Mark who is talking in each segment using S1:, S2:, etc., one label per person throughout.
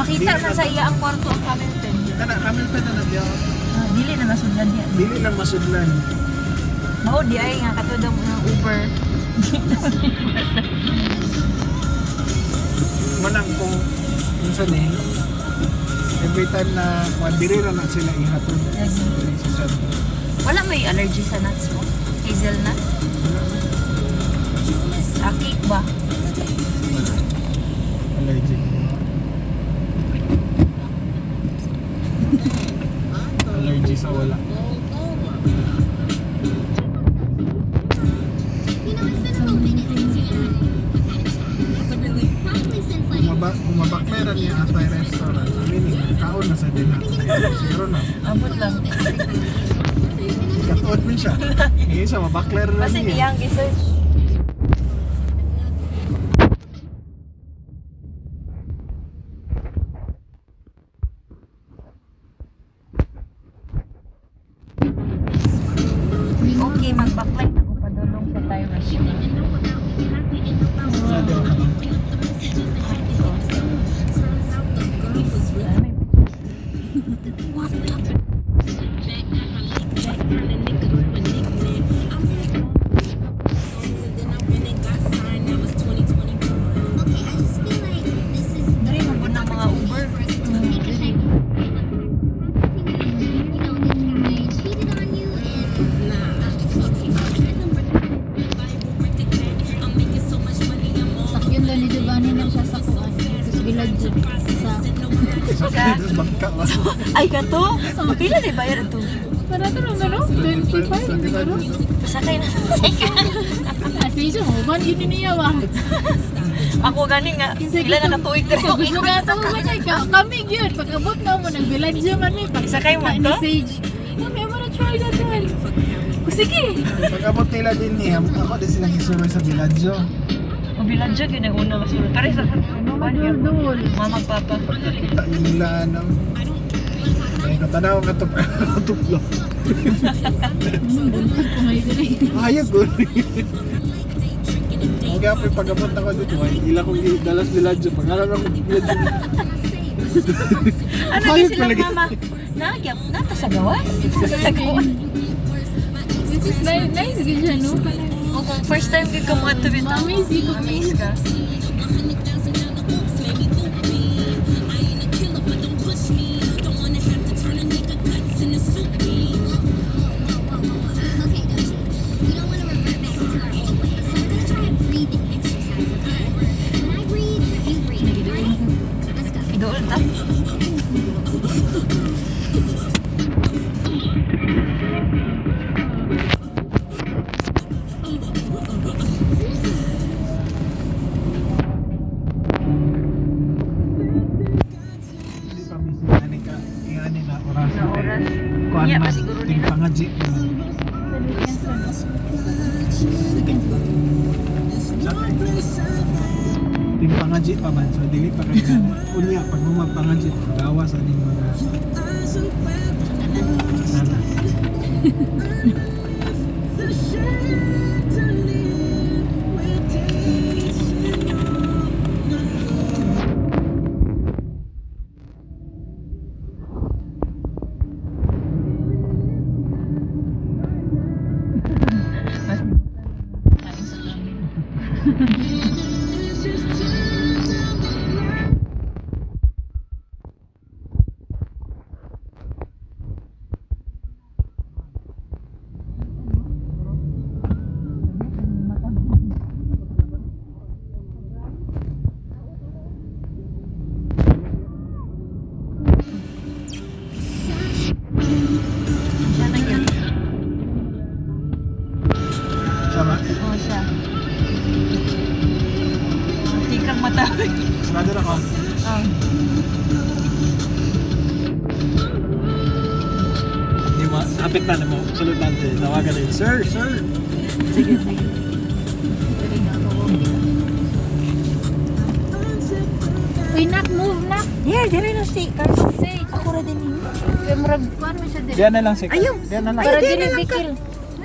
S1: Makita na sa iya ang kwarto ang Hamilton.
S2: Kana Hamilton na nagya.
S1: Dili na masudlan niya.
S2: Dili lang masudlan.
S1: Mao di ay nga katod ang Uber.
S2: Manang kung minsan every time na diri na sila ihatod.
S1: Wala may allergy sa nuts mo? Hazelnut? Cake ba?
S2: Allergic. Allergy sa wala. Bumabakmeran niya sa restaurant. Meaning, kaon na sa din. Siguro na.
S1: Ambot lang.
S2: Katuot mo siya. Ngayon siya, mabakler na
S1: Kasi
S2: niya.
S1: niyang research. Okay, mag-backlight ako padulong sa Thai restaurant. Dari mo ng mga Uber.
S3: Sakyan daw ni Giovanni na siya sa kuan. Tapos bilad dyan sa...
S2: Bangka lang.
S1: Ay, kato? Pila na bayar ito?
S3: Para ito lang ano? 25 siguro?
S1: Pasakay na.
S3: Kasi siya mo, man yun niya wa.
S1: Ako gani nga. Pila na katuig na
S3: So gusto nga ito mo siya. Kami yun. Pagkabot na mo, nagbilad dyan man eh.
S1: Sakay mo
S3: Ni
S1: to?
S3: Sage. Okay, I'm gonna try that one. Sige.
S2: Pag-abot nila din niya, ako din silang isuroy sa Villaggio.
S1: O biladyo, ginaguna masulod. Pare sa
S3: Madul-dul.
S1: Mama, papa.
S2: Pagkakita nila, ay katanaw nga tuplo. Ayag ko. Ang gapoy pag-abot ako dito, ay ila kong dalas Villaggio. Pangalan ako Villaggio.
S1: Ano
S2: Hayop
S1: kasi sila
S2: talaga.
S1: mama? Nagyap, nata sa gawas? Sa gawas.
S3: Which is nice good siya, no?
S1: O kung first time ka mga tabi ito, amaze ka. Idool ta.
S2: Hindi pa mismo ingani na oras.
S1: Na oras.
S2: Kuan
S1: Iya,
S2: man,
S1: pa siguro
S2: ting
S1: nila.
S2: pangaji. Ting pangaji pa man, so dili pa kay unya pag pangaji gawas aning mga sana. Sama?
S1: Oo siya. Tikang matawi.
S2: Sarado na ko. Di ba? Hapit na mo. Sulod natin. Tawagan din. Sir! Sir!
S1: Sige, sige.
S3: Uy, nak, move, nak.
S1: Yeah, dire na si Carlos. Ako ra din yun.
S3: Kaya murag, kuhan mo siya dili.
S2: Diyan na lang si
S1: Ayaw.
S2: Diyan na lang.
S3: Para
S1: Ay,
S3: dili
S1: dili lang ka.
S3: bikil.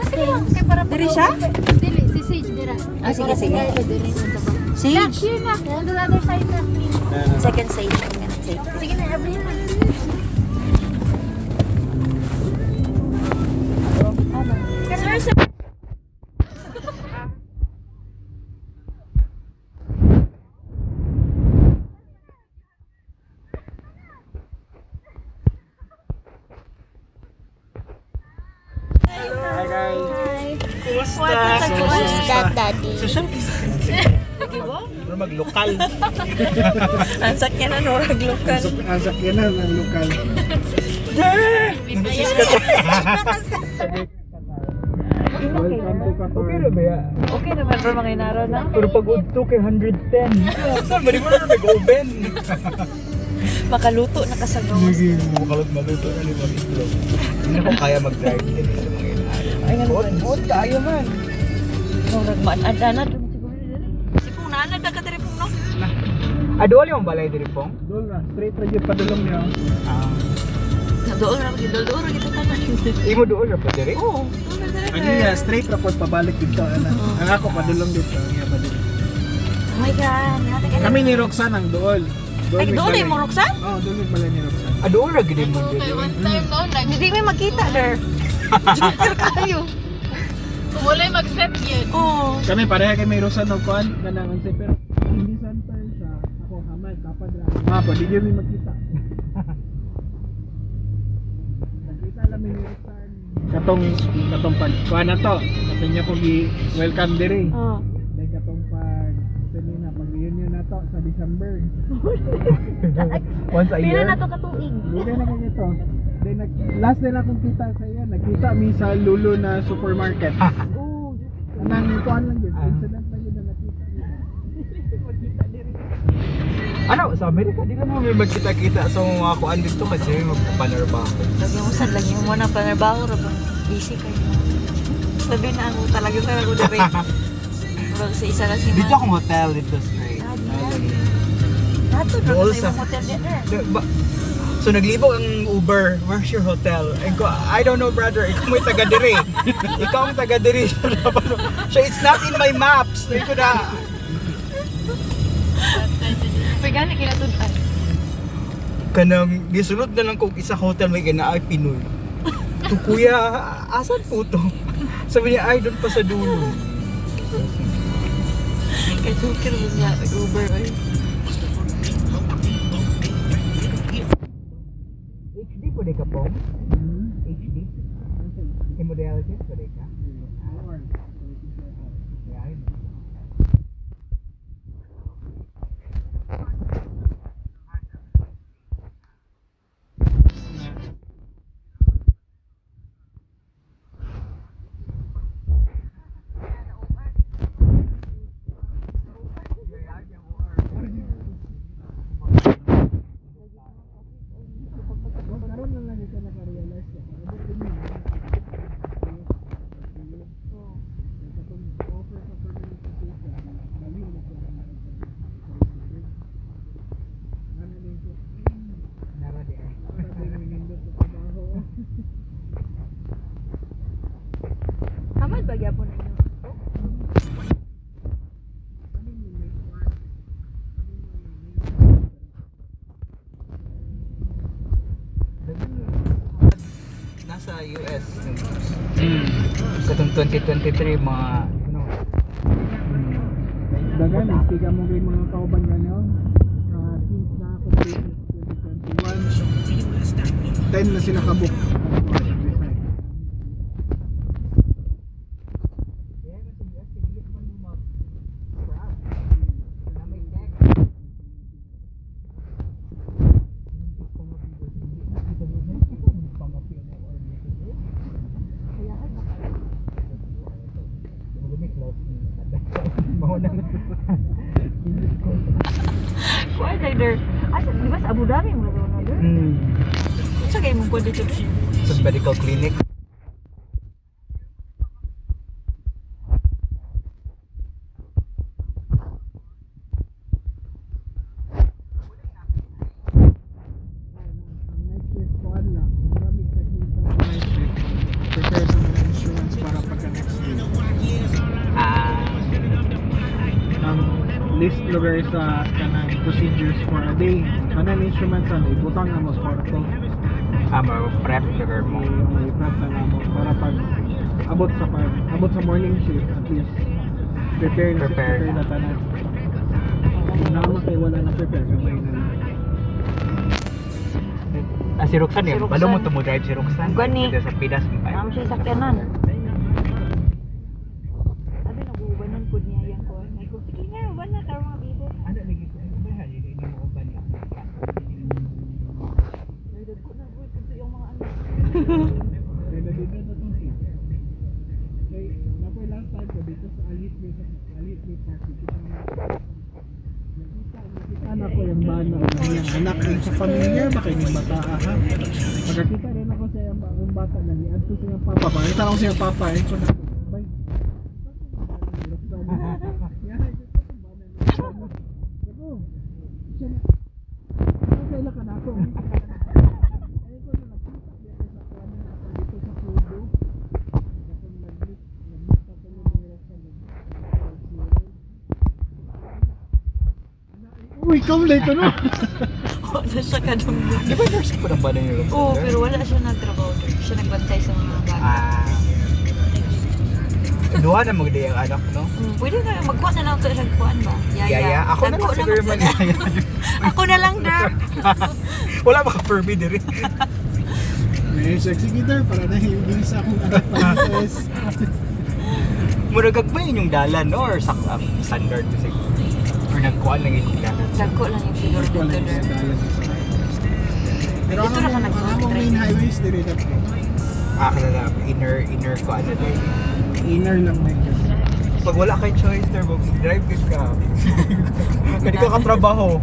S3: Sige lang, kaya para
S1: Diri siya?
S3: Dili, si Sage dira.
S1: Ah, sige, sige.
S3: Dili, unta ba?
S1: Sage.
S3: Nak, here na. On the other side na.
S2: Diyan na lang.
S1: Second stage, I'm gonna take this. Sige na, abri na. Sir, sir.
S2: Hi guys.
S1: What's that, Daddy?
S4: Social Pero mag-lokal.
S1: Ang sakyan na norag lokal.
S2: Ang sakyanan ng lokal. Welcome to Qatar.
S4: Okay na ba ya?
S1: Okay naman bro, mga inaraw na.
S4: Pero pag udto kay 110. Saan, mali mo na nag-oven.
S1: Makaluto na kasagawa.
S4: Sige, mukalat maluto na ni Marito. Hindi na ko kaya mag-drive din sa mga inaaraw. Ay, nga naman. Tayo man.
S1: Norag maan-adanad. Si Pong naanad na ka diri Pong no?
S4: Adual yung balay diri pong?
S2: Doon na, straight ra gyud padulong niya.
S1: Doon ra gito tanan.
S4: Imo doon ra pa diri?
S1: Oo, doon na diri.
S2: Ang iya straight ra pod pabalik dito ana. Ang ako padulong dito, ang iya padulong.
S1: Oh my God. Nata ka na.
S2: Kami ni Roxanne ang dool.
S1: Ay,
S2: may
S1: doon
S2: balay.
S1: ay mo Roxanne?
S2: Oo, doon may balay ni Roxanne.
S4: Adual ra gid mo diri.
S1: Hindi may makita der. Joker kayo.
S3: Wala mag-set yun.
S1: Oo.
S2: Kami pareha kay may Roxanne og kuan kanang unsa pero hindi center siya. Ako kamay kapad ra. Mapo di gyud mi magkita. Nakita lang mi ni Roxanne. Katong pag kuan na to. Katong niya ko gi welcome diri.
S1: Oo.
S2: Dahil katong pag na pag reunion na to sa December.
S4: Once a
S1: Pila
S4: year.
S1: na to katuig.
S2: Hindi na ganito. Then last na akong kita sa iya, nagkita mi sa Lulu na supermarket.
S1: Oo.
S2: Anang kuan lang yun, incident lang yun na nakita niya.
S4: Ano, sa Amerika, di ka naman may magkita-kita sa mga kuan dito kasi may magpapanarba ako.
S1: Sabi mo sad lagi mo na panarbaho ra ba? Busy kayo. Sabi na ako talaga ko diri. Bro, sa isa kasi
S4: Dito akong hotel dito straight.
S1: Nato
S4: Dool
S1: dito sa
S4: sa-
S1: imong hotel din eh.
S4: So naglibog ang Uber, where's your hotel? And ko, I don't know brother, ikaw mo'y taga diri. Ikaw ang taga diri. So it's not in my maps. So ito na.
S1: Pagani kinatudan.
S4: Kanang gisulod na lang kung isa hotel may ganaay Pinoy. To kuya, asan po to? Sabi niya, ay doon pa sa dulo.
S1: Kay Joker mo sa Uber ay.
S4: HD po di ka po? HD? Hemodialysis po di ka? Yeah,
S2: Karon lang lang ito naka-realize ko. Offer sa permanent position. Dali na ko. Ano din ko?
S4: nara di.
S2: Para minindot sa trabaho.
S1: Kamad ba gyapon ninyo?
S4: Nasa US. Sa 2023 mga ano,
S2: Dagan, istiga mo kay mga kauban ganyan. Since na ako 2021, 10 na sila kabook.
S1: Why there? Asa di ba sa Abu Dhabi mo na der? Sa kay mo pwede dito.
S4: Sa medical clinic.
S2: Ang next week ko lang, maraming technique sa next week. Prepare sa mga insurance para pagka next week.
S4: Ah,
S2: Ang list lugar sa kanang procedures for a day. Kanang instruments ang ibutang na mo kwarto.
S4: Prep sugar mo.
S2: May prep na mo para pag abot sa morning shift at least prepare
S4: Prepare
S2: na tanan. Kung naman kayo wala na prepare, gamay na lang.
S4: Si Roxanne eh.
S1: Si Roxanne.
S4: Balo mo tumudrive si Roxanne.
S1: Ang gani.
S4: Dito sa Pinas mo
S1: Naman siya sakyanan. Sabi nag-uubanan po niya yan ko. Ay ko, sige nga, uban na, taro mga bibo.
S4: Ano lagi ko? Bahan, hindi mo ko ba niya?
S1: Nagdag ko na, boy, kung yung mga ano.
S2: Kaya nandito na itong team. Kaya napoy last time ko dito sa Alit Park. Nakita ko yung bana ng yung anak ay sa pamilya, baka yung bata aha. Pagkakita rin ako sa yung bata na ni Adto sa yung papa. Bakit ako sa yung papa eh. So, bye. Uy, come late no?
S1: Wala siya kadamdam.
S4: Di ba nurse ko na ba na yung Roxanne?
S1: Oo, pero wala siya nagtrabaho doon. Siya nagbantay sa mga bata.
S4: Duha na magday ang anak, no?
S1: Pwede na, magkuha na lang ito sa kuhaan ba?
S4: Yaya. Ako na lang
S1: Nagkuha
S4: siguro
S1: naman
S4: man
S1: sila.
S4: yaya.
S1: Ako na lang, girl.
S4: Wala baka Furby din rin.
S2: May sexy guitar para na hindi sa akong anak pa-yes.
S4: Murag ba yun yung dalan, no? Or standard to sig. Or nagkuhan lang yung dalan.
S1: Dagko lang yung siguro dito, girl.
S2: Pero
S1: Dito na ka
S2: ang among main highways dire dapat.
S4: Kalala, inner ko ano din.
S2: Inner lang may
S4: Pag wala kay choice, drive good ka. Hindi ka katrabaho.